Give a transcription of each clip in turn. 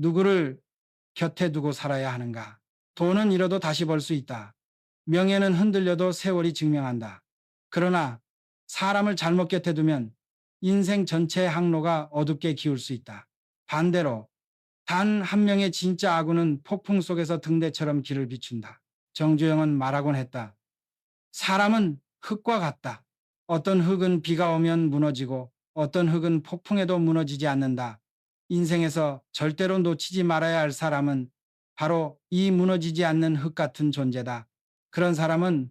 누구를 곁에 두고 살아야 하는가? 돈은 잃어도 다시 벌 수 있다. 명예는 흔들려도 세월이 증명한다. 그러나 사람을 잘못 곁에 두면 인생 전체의 항로가 어둡게 기울 수 있다. 반대로 단 한 명의 진짜 아군은 폭풍 속에서 등대처럼 길을 비춘다. 정주영은 말하곤 했다. 사람은 흙과 같다. 어떤 흙은 비가 오면 무너지고 어떤 흙은 폭풍에도 무너지지 않는다. 인생에서 절대로 놓치지 말아야 할 사람은 바로 이 무너지지 않는 흙 같은 존재다. 그런 사람은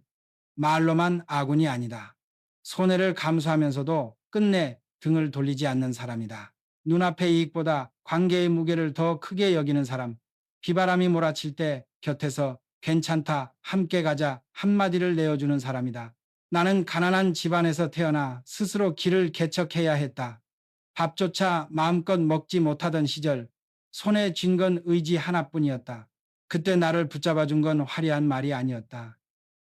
말로만 아군이 아니다. 손해를 감수하면서도 끝내 등을 돌리지 않는 사람이다. 눈앞의 이익보다 관계의 무게를 더 크게 여기는 사람. 비바람이 몰아칠 때 곁에서 괜찮다, 함께 가자 한마디를 내어주는 사람이다. 나는 가난한 집안에서 태어나 스스로 길을 개척해야 했다. 밥조차 마음껏 먹지 못하던 시절 손에 쥔 건 의지 하나뿐이었다. 그때 나를 붙잡아 준 건 화려한 말이 아니었다.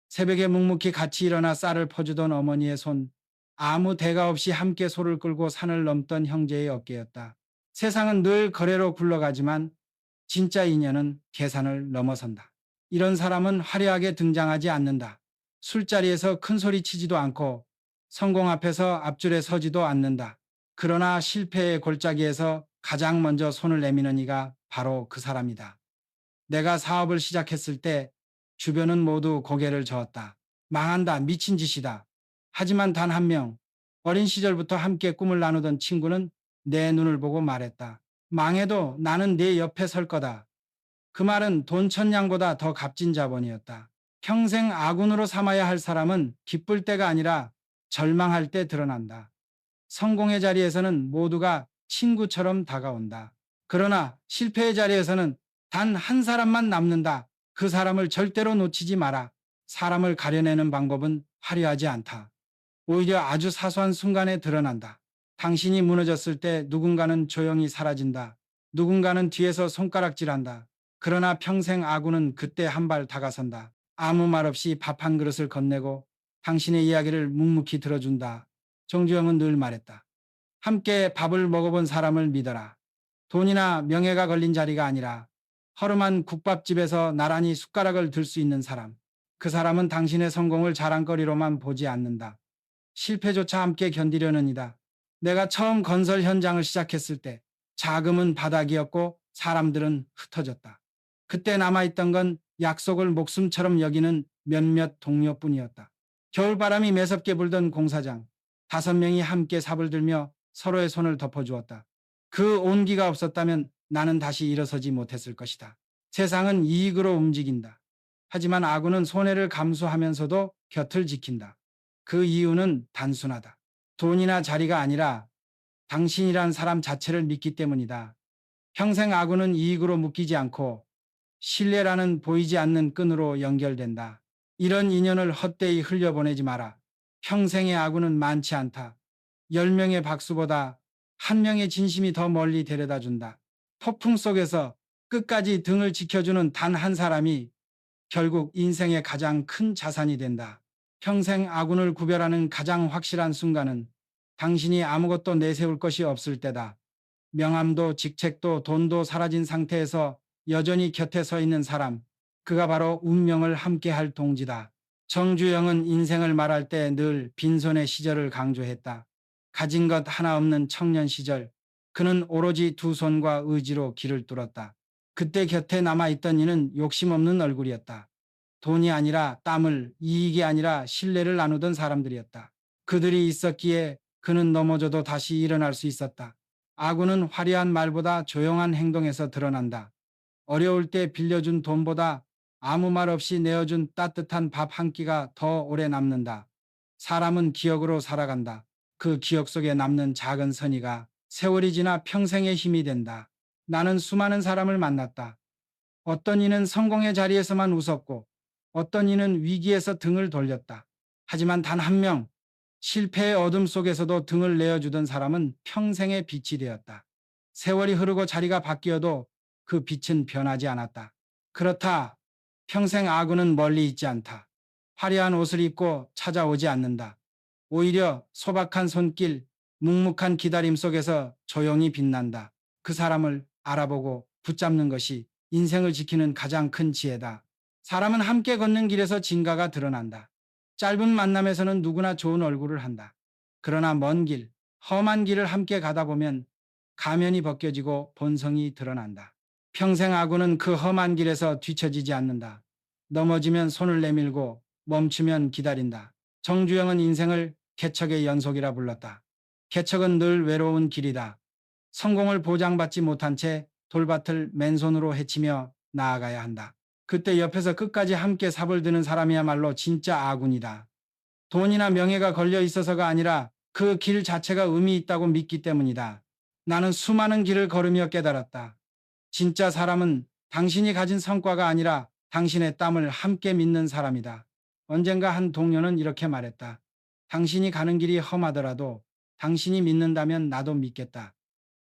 새벽에 묵묵히 같이 일어나 쌀을 퍼주던 어머니의 손, 아무 대가 없이 함께 소를 끌고 산을 넘던 형제의 어깨였다. 세상은 늘 거래로 굴러가지만 진짜 인연은 계산을 넘어선다. 이런 사람은 화려하게 등장하지 않는다. 술자리에서 큰 소리 치지도 않고 성공 앞에서 앞줄에 서지도 않는다. 그러나 실패의 골짜기에서 가장 먼저 손을 내미는 이가 바로 그 사람이다. 내가 사업을 시작했을 때 주변은 모두 고개를 저었다. 망한다, 미친 짓이다. 하지만 단 한 명, 어린 시절부터 함께 꿈을 나누던 친구는 내 눈을 보고 말했다. 망해도 나는 네 옆에 설 거다. 그 말은 돈 천냥보다 더 값진 자본이었다. 평생 아군으로 삼아야 할 사람은 기쁠 때가 아니라 절망할 때 드러난다. 성공의 자리에서는 모두가 친구처럼 다가온다. 그러나 실패의 자리에서는 단 한 사람만 남는다. 그 사람을 절대로 놓치지 마라. 사람을 가려내는 방법은 화려하지 않다. 오히려 아주 사소한 순간에 드러난다. 당신이 무너졌을 때 누군가는 조용히 사라진다. 누군가는 뒤에서 손가락질한다. 그러나 평생 아군은 그때 한 발 다가선다. 아무 말 없이 밥 한 그릇을 건네고 당신의 이야기를 묵묵히 들어준다. 정주영은 늘 말했다. 함께 밥을 먹어본 사람을 믿어라. 돈이나 명예가 걸린 자리가 아니라 허름한 국밥집에서 나란히 숟가락을 들 수 있는 사람. 그 사람은 당신의 성공을 자랑거리로만 보지 않는다. 실패조차 함께 견디려는 이다. 내가 처음 건설 현장을 시작했을 때 자금은 바닥이었고 사람들은 흩어졌다. 그때 남아있던 건 약속을 목숨처럼 여기는 몇몇 동료뿐이었다. 겨울바람이 매섭게 불던 공사장. 5명이 함께 삽을 들며 서로의 손을 덮어주었다. 그 온기가 없었다면 나는 다시 일어서지 못했을 것이다. 세상은 이익으로 움직인다. 하지만 아군은 손해를 감수하면서도 곁을 지킨다. 그 이유는 단순하다. 돈이나 자리가 아니라 당신이란 사람 자체를 믿기 때문이다. 평생 아군은 이익으로 묶이지 않고 신뢰라는 보이지 않는 끈으로 연결된다. 이런 인연을 헛되이 흘려보내지 마라. 평생의 아군은 많지 않다. 10명의 박수보다 한 명의 진심이 더 멀리 데려다 준다. 폭풍 속에서 끝까지 등을 지켜주는 단 한 사람이 결국 인생의 가장 큰 자산이 된다. 평생 아군을 구별하는 가장 확실한 순간은 당신이 아무것도 내세울 것이 없을 때다. 명함도 직책도 돈도 사라진 상태에서 여전히 곁에 서 있는 사람, 그가 바로 운명을 함께할 동지다. 정주영은 인생을 말할 때 늘 빈손의 시절을 강조했다. 가진 것 하나 없는 청년 시절, 그는 오로지 두 손과 의지로 길을 뚫었다. 그때 곁에 남아있던 이는 욕심 없는 얼굴이었다. 돈이 아니라 땀을, 이익이 아니라 신뢰를 나누던 사람들이었다. 그들이 있었기에 그는 넘어져도 다시 일어날 수 있었다. 아군은 화려한 말보다 조용한 행동에서 드러난다. 어려울 때 빌려준 돈보다 아무 말 없이 내어준 따뜻한 밥 한 끼가 더 오래 남는다. 사람은 기억으로 살아간다. 그 기억 속에 남는 작은 선의가 세월이 지나 평생의 힘이 된다. 나는 수많은 사람을 만났다. 어떤 이는 성공의 자리에서만 웃었고 어떤 이는 위기에서 등을 돌렸다. 하지만 단 한 명, 실패의 어둠 속에서도 등을 내어주던 사람은 평생의 빛이 되었다. 세월이 흐르고 자리가 바뀌어도 그 빛은 변하지 않았다. 그렇다. 평생 아군은 멀리 있지 않다. 화려한 옷을 입고 찾아오지 않는다. 오히려 소박한 손길, 묵묵한 기다림 속에서 조용히 빛난다. 그 사람을 알아보고 붙잡는 것이 인생을 지키는 가장 큰 지혜다. 사람은 함께 걷는 길에서 진가가 드러난다. 짧은 만남에서는 누구나 좋은 얼굴을 한다. 그러나 먼 길, 험한 길을 함께 가다 보면 가면이 벗겨지고 본성이 드러난다. 평생 아군은 그 험한 길에서 뒤처지지 않는다. 넘어지면 손을 내밀고 멈추면 기다린다. 정주영은 인생을 개척의 연속이라 불렀다. 개척은 늘 외로운 길이다. 성공을 보장받지 못한 채 돌밭을 맨손으로 헤치며 나아가야 한다. 그때 옆에서 끝까지 함께 삽을 드는 사람이야말로 진짜 아군이다. 돈이나 명예가 걸려 있어서가 아니라 그 길 자체가 의미 있다고 믿기 때문이다. 나는 수많은 길을 걸으며 깨달았다. 진짜 사람은 당신이 가진 성과가 아니라 당신의 땀을 함께 믿는 사람이다. 언젠가 한 동료는 이렇게 말했다. 당신이 가는 길이 험하더라도 당신이 믿는다면 나도 믿겠다.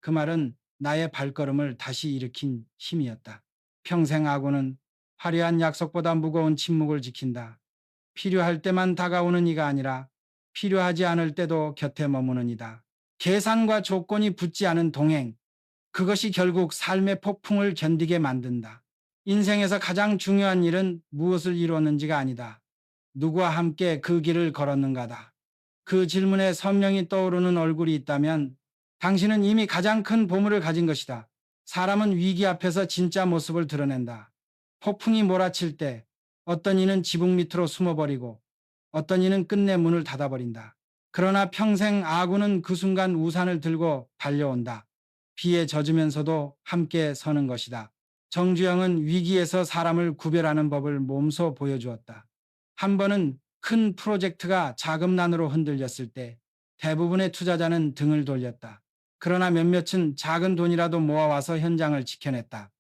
그 말은 나의 발걸음을 다시 일으킨 힘이었다. 평생 아군은 화려한 약속보다 무거운 침묵을 지킨다. 필요할 때만 다가오는 이가 아니라 필요하지 않을 때도 곁에 머무는 이다. 계산과 조건이 붙지 않은 동행, 그것이 결국 삶의 폭풍을 견디게 만든다. 인생에서 가장 중요한 일은 무엇을 이루었는지가 아니다. 누구와 함께 그 길을 걸었는가다. 그 질문에 선명히 떠오르는 얼굴이 있다면 당신은 이미 가장 큰 보물을 가진 것이다. 사람은 위기 앞에서 진짜 모습을 드러낸다. 폭풍이 몰아칠 때 어떤 이는 지붕 밑으로 숨어버리고 어떤 이는 끝내 문을 닫아버린다. 그러나 평생 아군은 그 순간 우산을 들고 달려온다. 비에 젖으면서도 함께 서는 것이다. 정주영은 위기에서 사람을 구별하는 법을 몸소 보여주었다. 한 번은 큰 프로젝트가 자금난으로 흔들렸을 때 대부분의 투자자는 등을 돌렸다. 그러나 몇몇은 작은 돈이라도 모아와서 현장을 지켜냈다.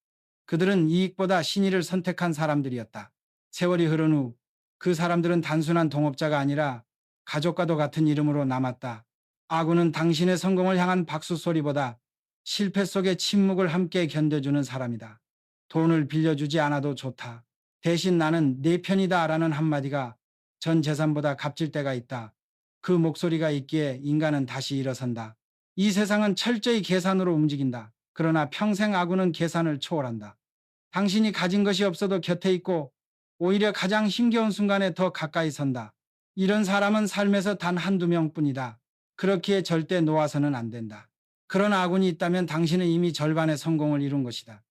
그들은 이익보다 신의를 선택한 사람들이었다. 세월이 흐른 후 그 사람들은 단순한 동업자가 아니라 가족과도 같은 이름으로 남았다. 아군은 당신의 성공을 향한 박수 소리보다 실패 속의 침묵을 함께 견뎌주는 사람이다. 돈을 빌려주지 않아도 좋다. 대신 나는 내 편이다 라는 한마디가 전 재산보다 값질 때가 있다. 그 목소리가 있기에 인간은 다시 일어선다. 이 세상은 철저히 계산으로 움직인다. 그러나 평생 아군은 계산을 초월한다. 당신이 가진 것이 없어도 곁에 있고 오히려 가장 힘겨운 순간에 더 가까이 선다. 이런 사람은 삶에서 단 한두 명뿐이다. 그렇기에 절대 놓아서는 안 된다. 그런 아군이 있다면 당신은 이미 절반의 성공을 이룬 것이다.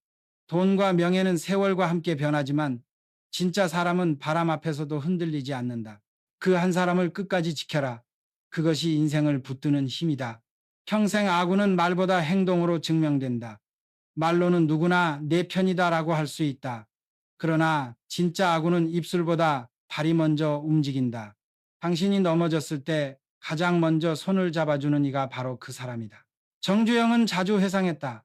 돈과 명예는 세월과 함께 변하지만 진짜 사람은 바람 앞에서도 흔들리지 않는다. 그 한 사람을 끝까지 지켜라. 그것이 인생을 붙드는 힘이다. 평생 아군은 말보다 행동으로 증명된다. 말로는 누구나 내 편이다라고 할 수 있다. 그러나 진짜 아군은 입술보다 발이 먼저 움직인다. 당신이 넘어졌을 때 가장 먼저 손을 잡아주는 이가 바로 그 사람이다. 정주영은 자주 회상했다.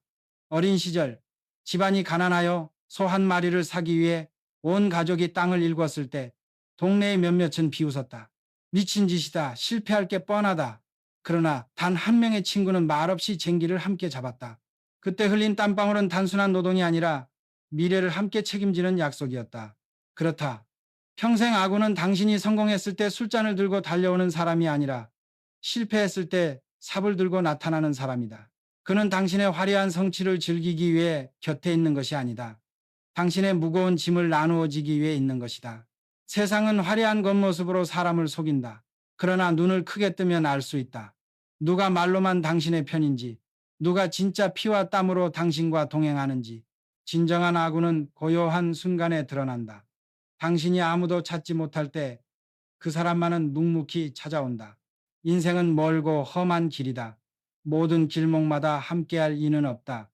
어린 시절 집안이 가난하여 소 한 마리를 사기 위해 온 가족이 땅을 일궜을 때 동네의 몇몇은 비웃었다. 미친 짓이다. 실패할 게 뻔하다. 그러나 단 한 명의 친구는 말없이 쟁기를 함께 잡았다. 그때 흘린 땀방울은 단순한 노동이 아니라 미래를 함께 책임지는 약속이었다. 그렇다. 평생 아군은 당신이 성공했을 때 술잔을 들고 달려오는 사람이 아니라 실패했을 때 삽을 들고 나타나는 사람이다. 그는 당신의 화려한 성취를 즐기기 위해 곁에 있는 것이 아니다. 당신의 무거운 짐을 나누어지기 위해 있는 것이다. 세상은 화려한 겉모습으로 사람을 속인다. 그러나 눈을 크게 뜨면 알 수 있다. 누가 말로만 당신의 편인지, 누가 진짜 피와 땀으로 당신과 동행하는지. 진정한 아군은 고요한 순간에 드러난다. 당신이 아무도 찾지 못할 때 그 사람만은 묵묵히 찾아온다. 인생은 멀고 험한 길이다. 모든 길목마다 함께할 이는 없다.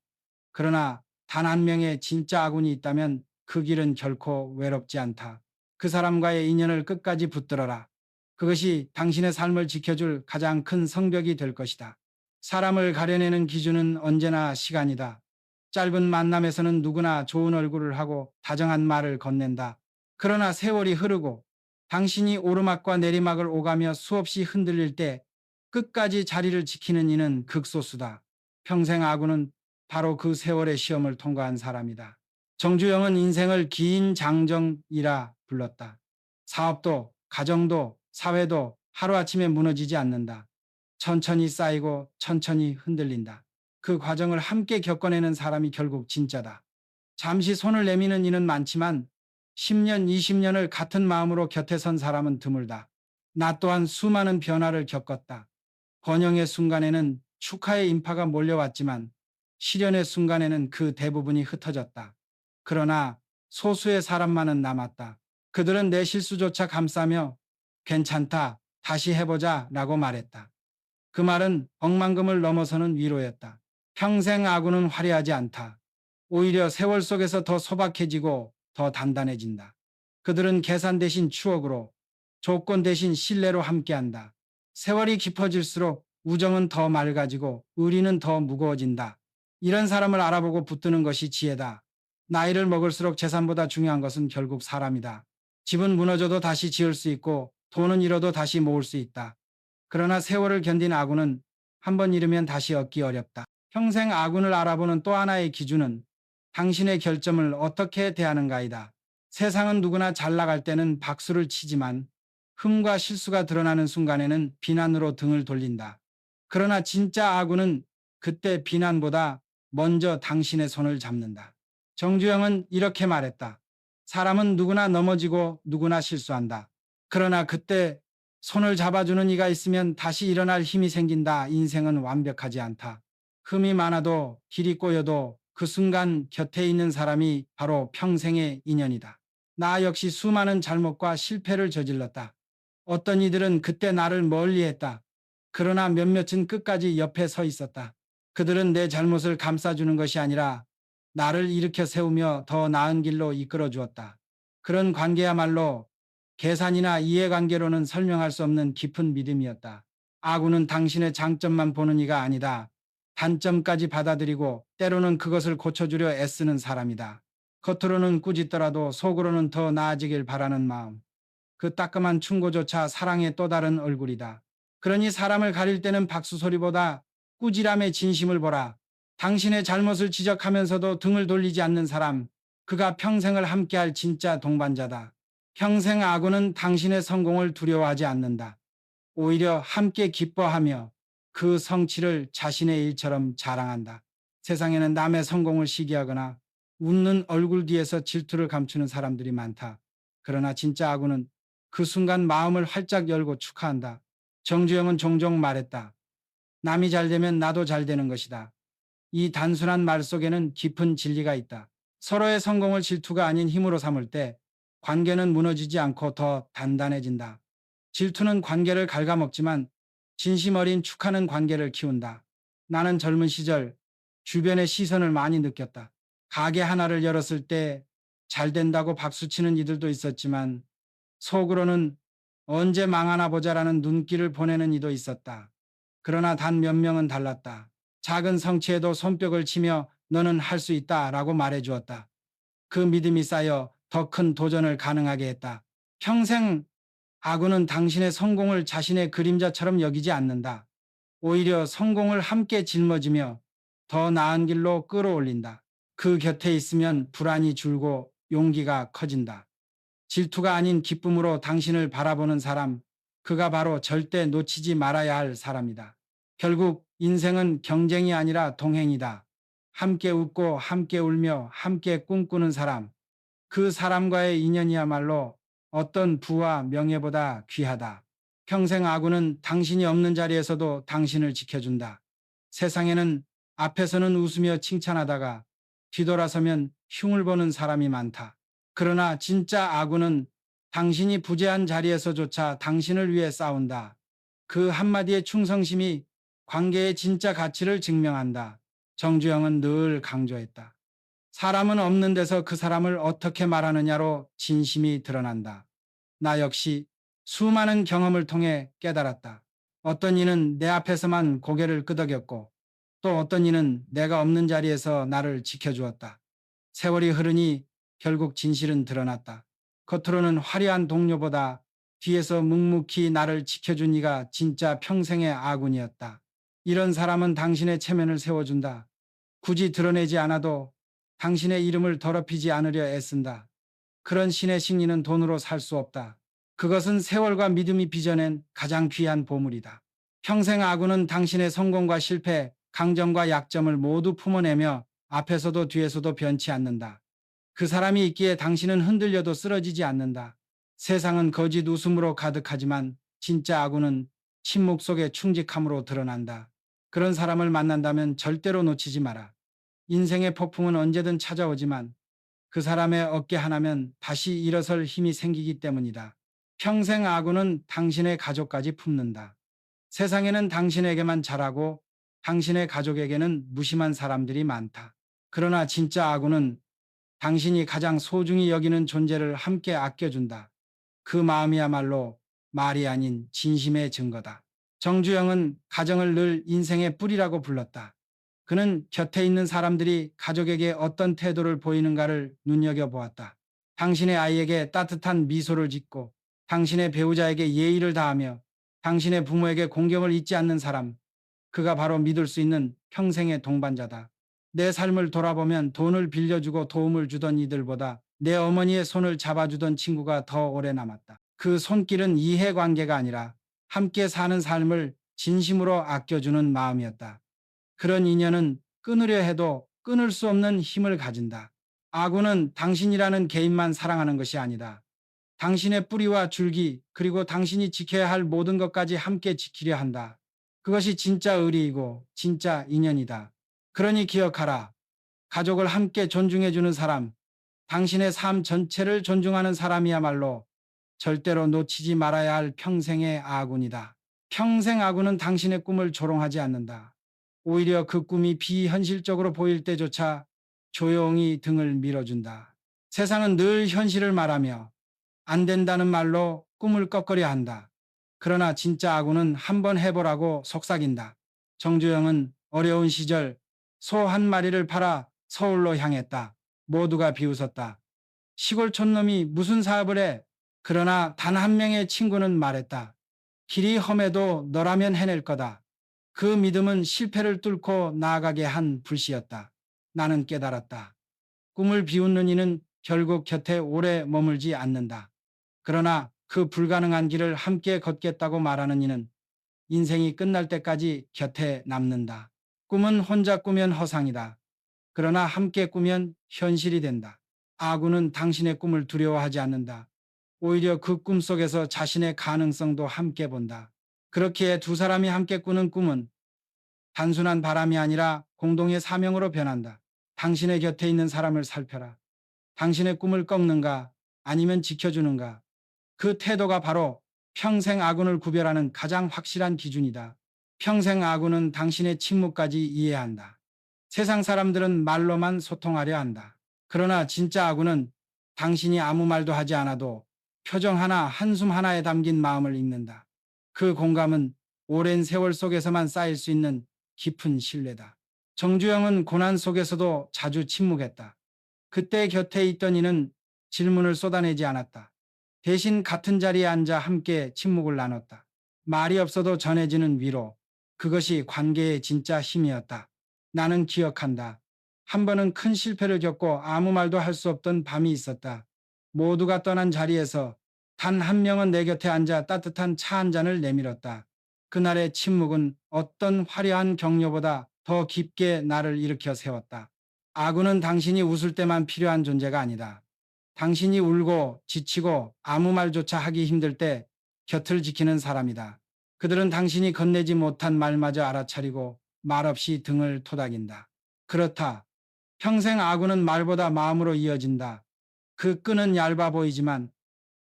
그러나 단 한 명의 진짜 아군이 있다면 그 길은 결코 외롭지 않다. 그 사람과의 인연을 끝까지 붙들어라. 그것이 당신의 삶을 지켜줄 가장 큰 성벽이 될 것이다. 사람을 가려내는 기준은 언제나 시간이다. 짧은 만남에서는 누구나 좋은 얼굴을 하고 다정한 말을 건넨다. 그러나 세월이 흐르고 당신이 오르막과 내리막을 오가며 수없이 흔들릴 때 끝까지 자리를 지키는 이는 극소수다. 평생 아군은 바로 그 세월의 시험을 통과한 사람이다. 정주영은 인생을 긴 장정이라 불렀다. 사업도, 가정도, 사회도 하루아침에 무너지지 않는다. 천천히 쌓이고 천천히 흔들린다. 그 과정을 함께 겪어내는 사람이 결국 진짜다. 잠시 손을 내미는 이는 많지만 10년, 20년을 같은 마음으로 곁에 선 사람은 드물다. 나 또한 수많은 변화를 겪었다. 번영의 순간에는 축하의 인파가 몰려왔지만 시련의 순간에는 그 대부분이 흩어졌다. 그러나 소수의 사람만은 남았다. 그들은 내 실수조차 감싸며 괜찮다, 다시 해보자 라고 말했다. 그 말은 억만금을 넘어서는 위로였다. 평생 아군은 화려하지 않다. 오히려 세월 속에서 더 소박해지고 더 단단해진다. 그들은 계산 대신 추억으로, 조건 대신 신뢰로 함께한다. 세월이 깊어질수록 우정은 더 맑아지고 의리는 더 무거워진다. 이런 사람을 알아보고 붙드는 것이 지혜다. 나이를 먹을수록 재산보다 중요한 것은 결국 사람이다. 집은 무너져도 다시 지을 수 있고 돈은 잃어도 다시 모을 수 있다. 그러나 세월을 견딘 아군은 한 번 잃으면 다시 얻기 어렵다. 평생 아군을 알아보는 또 하나의 기준은 당신의 결점을 어떻게 대하는가이다. 세상은 누구나 잘 나갈 때는 박수를 치지만 흠과 실수가 드러나는 순간에는 비난으로 등을 돌린다. 그러나 진짜 아군은 그때 비난보다 먼저 당신의 손을 잡는다. 정주영은 이렇게 말했다. 사람은 누구나 넘어지고 누구나 실수한다. 그러나 그때 손을 잡아주는 이가 있으면 다시 일어날 힘이 생긴다. 인생은 완벽하지 않다. 흠이 많아도 길이 꼬여도 그 순간 곁에 있는 사람이 바로 평생의 인연이다. 나 역시 수많은 잘못과 실패를 저질렀다. 어떤 이들은 그때 나를 멀리했다. 그러나 몇몇은 끝까지 옆에 서 있었다. 그들은 내 잘못을 감싸주는 것이 아니라 나를 일으켜 세우며 더 나은 길로 이끌어 주었다. 그런 관계야말로 계산이나 이해관계로는 설명할 수 없는 깊은 믿음이었다. 아군은 당신의 장점만 보는 이가 아니다. 단점까지 받아들이고 때로는 그것을 고쳐주려 애쓰는 사람이다. 겉으로는 꾸짖더라도 속으로는 더 나아지길 바라는 마음. 그 따끔한 충고조차 사랑의 또 다른 얼굴이다. 그러니 사람을 가릴 때는 박수 소리보다 꾸지람의 진심을 보라. 당신의 잘못을 지적하면서도 등을 돌리지 않는 사람, 그가 평생을 함께할 진짜 동반자다. 평생 아군은 당신의 성공을 두려워하지 않는다. 오히려 함께 기뻐하며 그 성취를 자신의 일처럼 자랑한다. 세상에는 남의 성공을 시기하거나 웃는 얼굴 뒤에서 질투를 감추는 사람들이 많다. 그러나 진짜 아군은 그 순간 마음을 활짝 열고 축하한다. 정주영은 종종 말했다. 남이 잘 되면 나도 잘 되는 것이다. 이 단순한 말 속에는 깊은 진리가 있다. 서로의 성공을 질투가 아닌 힘으로 삼을 때 관계는 무너지지 않고 더 단단해진다. 질투는 관계를 갉아먹지만 진심 어린 축하는 관계를 키운다. 나는 젊은 시절 주변의 시선을 많이 느꼈다. 가게 하나를 열었을 때 잘 된다고 박수치는 이들도 있었지만 속으로는 언제 망하나 보자라는 눈길을 보내는 이도 있었다. 그러나 단 몇 명은 달랐다. 작은 성취에도 손뼉을 치며 너는 할 수 있다 라고 말해주었다. 그 믿음이 쌓여 더 큰 도전을 가능하게 했다. 평생 아군은 당신의 성공을 자신의 그림자처럼 여기지 않는다. 오히려 성공을 함께 짊어지며 더 나은 길로 끌어올린다. 그 곁에 있으면 불안이 줄고 용기가 커진다. 질투가 아닌 기쁨으로 당신을 바라보는 사람, 그가 바로 절대 놓치지 말아야 할 사람이다. 결국 인생은 경쟁이 아니라 동행이다. 함께 웃고 함께 울며 함께 꿈꾸는 사람, 그 사람과의 인연이야말로 어떤 부와 명예보다 귀하다. 평생 아군은 당신이 없는 자리에서도 당신을 지켜준다. 세상에는 앞에서는 웃으며 칭찬하다가 뒤돌아서면 흉을 보는 사람이 많다. 그러나 진짜 아군은 당신이 부재한 자리에서조차 당신을 위해 싸운다. 그 한마디의 충성심이 관계의 진짜 가치를 증명한다. 정주영은 늘 강조했다. 사람은 없는 데서 그 사람을 어떻게 말하느냐로 진심이 드러난다. 나 역시 수많은 경험을 통해 깨달았다. 어떤 이는 내 앞에서만 고개를 끄덕였고 또 어떤 이는 내가 없는 자리에서 나를 지켜주었다. 세월이 흐르니 결국 진실은 드러났다. 겉으로는 화려한 동료보다 뒤에서 묵묵히 나를 지켜준 이가 진짜 평생의 아군이었다. 이런 사람은 당신의 체면을 세워준다. 굳이 드러내지 않아도 당신의 이름을 더럽히지 않으려 애쓴다. 그런 신의 식리는 돈으로 살 수 없다. 그것은 세월과 믿음이 빚어낸 가장 귀한 보물이다. 평생 아군은 당신의 성공과 실패, 강점과 약점을 모두 품어내며 앞에서도 뒤에서도 변치 않는다. 그 사람이 있기에 당신은 흔들려도 쓰러지지 않는다. 세상은 거짓 웃음으로 가득하지만 진짜 악운은 침묵 속에 충직함으로 드러난다. 그런 사람을 만난다면 절대로 놓치지 마라. 인생의 폭풍은 언제든 찾아오지만 그 사람의 어깨 하나면 다시 일어설 힘이 생기기 때문이다. 평생 악운은 당신의 가족까지 품는다. 세상에는 당신에게만 잘하고 당신의 가족에게는 무심한 사람들이 많다. 그러나 진짜 악운은 당신이 가장 소중히 여기는 존재를 함께 아껴준다. 그 마음이야말로 말이 아닌 진심의 증거다. 정주영은 가정을 늘 인생의 뿌리라고 불렀다. 그는 곁에 있는 사람들이 가족에게 어떤 태도를 보이는가를 눈여겨보았다. 당신의 아이에게 따뜻한 미소를 짓고 당신의 배우자에게 예의를 다하며 당신의 부모에게 공경을 잊지 않는 사람, 그가 바로 믿을 수 있는 평생의 동반자다. 내 삶을 돌아보면 돈을 빌려주고 도움을 주던 이들보다 내 어머니의 손을 잡아주던 친구가 더 오래 남았다. 그 손길은 이해관계가 아니라 함께 사는 삶을 진심으로 아껴주는 마음이었다. 그런 인연은 끊으려 해도 끊을 수 없는 힘을 가진다. 아군은 당신이라는 개인만 사랑하는 것이 아니다. 당신의 뿌리와 줄기, 그리고 당신이 지켜야 할 모든 것까지 함께 지키려 한다. 그것이 진짜 의리이고 진짜 인연이다. 그러니 기억하라. 가족을 함께 존중해주는 사람, 당신의 삶 전체를 존중하는 사람이야말로 절대로 놓치지 말아야 할 평생의 아군이다. 평생 아군은 당신의 꿈을 조롱하지 않는다. 오히려 그 꿈이 비현실적으로 보일 때조차 조용히 등을 밀어준다. 세상은 늘 현실을 말하며 안 된다는 말로 꿈을 꺾으려 한다. 그러나 진짜 아군은 한번 해보라고 속삭인다. 정주영은 어려운 시절 소 한 마리를 팔아 서울로 향했다. 모두가 비웃었다. 시골 촌놈이 무슨 사업을 해? 그러나 단 한 명의 친구는 말했다. 길이 험해도 너라면 해낼 거다. 그 믿음은 실패를 뚫고 나아가게 한 불씨였다. 나는 깨달았다. 꿈을 비웃는 이는 결국 곁에 오래 머물지 않는다. 그러나 그 불가능한 길을 함께 걷겠다고 말하는 이는 인생이 끝날 때까지 곁에 남는다. 꿈은 혼자 꾸면 허상이다. 그러나 함께 꾸면 현실이 된다. 아군은 당신의 꿈을 두려워하지 않는다. 오히려 그 꿈 속에서 자신의 가능성도 함께 본다. 그렇기에 두 사람이 함께 꾸는 꿈은 단순한 바람이 아니라 공동의 사명으로 변한다. 당신의 곁에 있는 사람을 살펴라. 당신의 꿈을 꺾는가 아니면 지켜주는가. 그 태도가 바로 평생 아군을 구별하는 가장 확실한 기준이다. 평생 아군은 당신의 침묵까지 이해한다. 세상 사람들은 말로만 소통하려 한다. 그러나 진짜 아군은 당신이 아무 말도 하지 않아도 표정 하나, 한숨 하나에 담긴 마음을 읽는다. 그 공감은 오랜 세월 속에서만 쌓일 수 있는 깊은 신뢰다. 정주영은 고난 속에서도 자주 침묵했다. 그때 곁에 있던 이는 질문을 쏟아내지 않았다. 대신 같은 자리에 앉아 함께 침묵을 나눴다. 말이 없어도 전해지는 위로. 그것이 관계의 진짜 힘이었다. 나는 기억한다. 한 번은 큰 실패를 겪고 아무 말도 할 수 없던 밤이 있었다. 모두가 떠난 자리에서 단 한 명은 내 곁에 앉아 따뜻한 차 한 잔을 내밀었다. 그날의 침묵은 어떤 화려한 격려보다 더 깊게 나를 일으켜 세웠다. 아군은 당신이 웃을 때만 필요한 존재가 아니다. 당신이 울고 지치고 아무 말조차 하기 힘들 때 곁을 지키는 사람이다. 그들은 당신이 건네지 못한 말마저 알아차리고 말없이 등을 토닥인다. 그렇다. 평생 아군은 말보다 마음으로 이어진다. 그 끈은 얇아 보이지만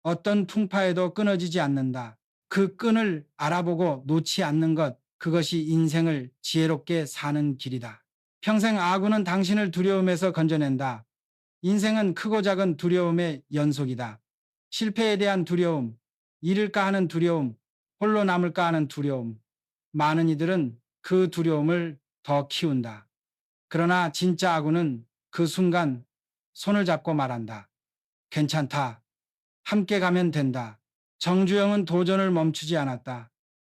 어떤 풍파에도 끊어지지 않는다. 그 끈을 알아보고 놓지 않는 것, 그것이 인생을 지혜롭게 사는 길이다. 평생 아군은 당신을 두려움에서 건져낸다. 인생은 크고 작은 두려움의 연속이다. 실패에 대한 두려움, 잃을까 하는 두려움, 홀로 남을까 하는 두려움. 많은 이들은 그 두려움을 더 키운다. 그러나 진짜 아군은 그 순간 손을 잡고 말한다. 괜찮다. 함께 가면 된다. 정주영은 도전을 멈추지 않았다.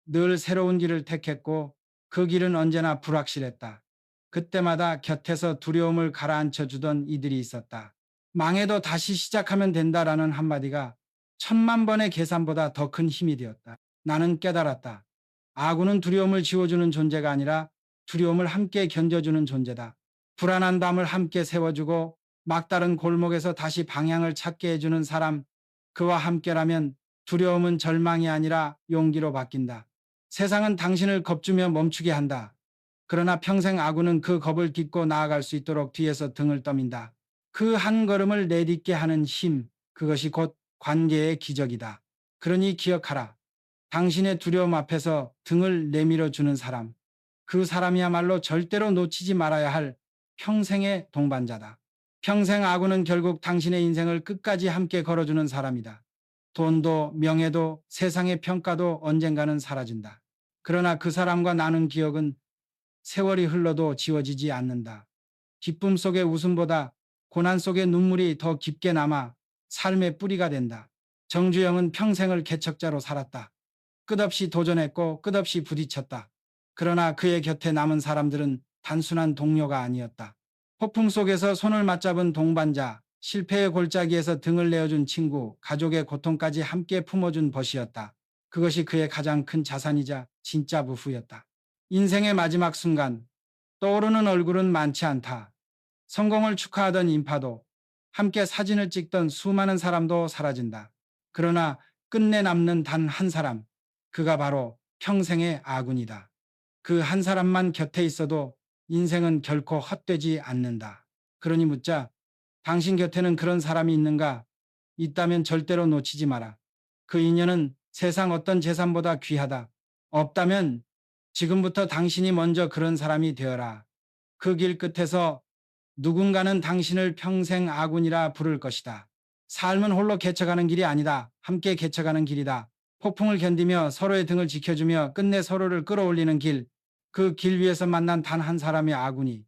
늘 새로운 길을 택했고 그 길은 언제나 불확실했다. 그때마다 곁에서 두려움을 가라앉혀 주던 이들이 있었다. 망해도 다시 시작하면 된다라는 한마디가 천만 번의 계산보다 더 큰 힘이 되었다. 나는 깨달았다. 아군은 두려움을 지워주는 존재가 아니라 두려움을 함께 견뎌주는 존재다. 불안한 밤을 함께 세워주고 막다른 골목에서 다시 방향을 찾게 해주는 사람, 그와 함께라면 두려움은 절망이 아니라 용기로 바뀐다. 세상은 당신을 겁주며 멈추게 한다. 그러나 평생 아군은 그 겁을 딛고 나아갈 수 있도록 뒤에서 등을 떠민다. 그 한 걸음을 내딛게 하는 힘, 그것이 곧 관계의 기적이다. 그러니 기억하라. 당신의 두려움 앞에서 등을 내밀어 주는 사람, 그 사람이야말로 절대로 놓치지 말아야 할 평생의 동반자다. 평생 아군은 결국 당신의 인생을 끝까지 함께 걸어주는 사람이다. 돈도 명예도 세상의 평가도 언젠가는 사라진다. 그러나 그 사람과 나눈 기억은 세월이 흘러도 지워지지 않는다. 기쁨 속의 웃음보다 고난 속의 눈물이 더 깊게 남아 삶의 뿌리가 된다. 정주영은 평생을 개척자로 살았다. 끝없이 도전했고 끝없이 부딪혔다. 그러나 그의 곁에 남은 사람들은 단순한 동료가 아니었다. 폭풍 속에서 손을 맞잡은 동반자, 실패의 골짜기에서 등을 내어준 친구, 가족의 고통까지 함께 품어준 벗이었다. 그것이 그의 가장 큰 자산이자 진짜 부부였다. 인생의 마지막 순간, 떠오르는 얼굴은 많지 않다. 성공을 축하하던 인파도, 함께 사진을 찍던 수많은 사람도 사라진다. 그러나 끝내 남는 단 한 사람, 그가 바로 평생의 아군이다. 그 한 사람만 곁에 있어도 인생은 결코 헛되지 않는다. 그러니 묻자, 당신 곁에는 그런 사람이 있는가? 있다면 절대로 놓치지 마라. 그 인연은 세상 어떤 재산보다 귀하다. 없다면 지금부터 당신이 먼저 그런 사람이 되어라. 그 길 끝에서 누군가는 당신을 평생 아군이라 부를 것이다. 삶은 홀로 개척하는 길이 아니다. 함께 개척하는 길이다. 폭풍을 견디며 서로의 등을 지켜주며 끝내 서로를 끌어올리는 길. 그 길 위에서 만난 단 한 사람의 아군이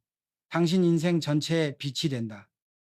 당신 인생 전체의 빛이 된다.